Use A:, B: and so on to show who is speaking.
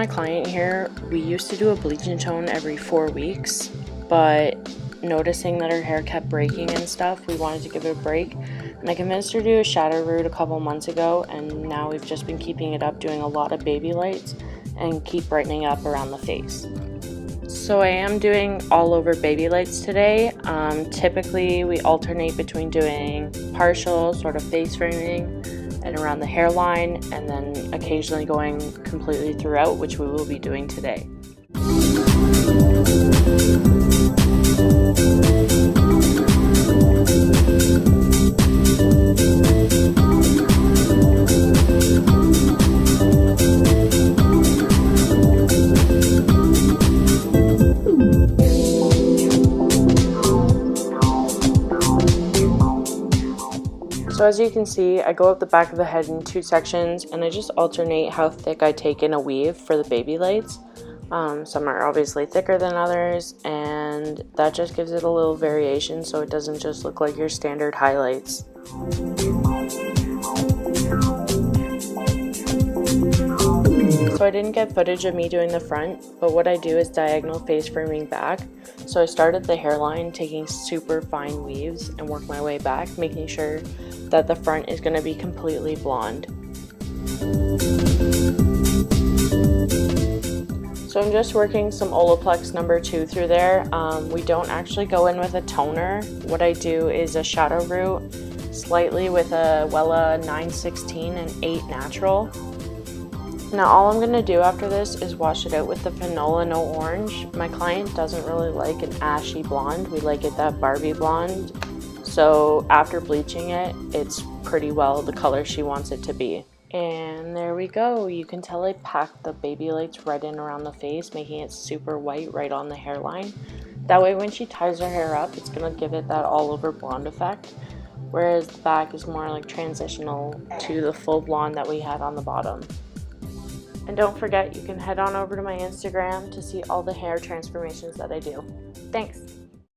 A: my client here, we used to do a bleach and tone every 4 weeks, but noticing that her hair kept breaking and stuff, we wanted to give it a break. And I convinced her to do a shadow root a couple months ago, and now we've just been keeping it up, doing a lot of Babylights and keep brightening up around the face. So I am doing all over Babylights today. Typically we alternate between doing partial sort of face framing and around the hairline, and then occasionally going completely throughout, which we will be doing today. So as you can see, I go up the back of the head in 2 sections, and I just alternate how thick I take in a weave for the Babylights. Some are obviously thicker than others, and that just gives it a little variation so it doesn't just look like your standard highlights. So I didn't get footage of me doing the front, but what I do is diagonal face framing back. So I start at the hairline, taking super fine weaves, and work my way back, making sure that the front is going to be completely blonde. So I'm just working some Olaplex number 2 through there. We don't actually go in with a toner. What I do is a shadow root slightly with a Wella 916 and 8 natural. Now all I'm going to do after this is wash it out with the Fanola No Orange. My client doesn't really like an ashy blonde. We like it that Barbie blonde. So after bleaching it, it's pretty well the color she wants it to be. And there we go. You can tell I packed the Babylights right in around the face, making it super white right on the hairline. That way when she ties her hair up, it's going to give it that all over blonde effect. Whereas the back is more like transitional to the full blonde that we had on the bottom. And don't forget, you can head on over to my Instagram to see all the hair transformations that I do. Thanks!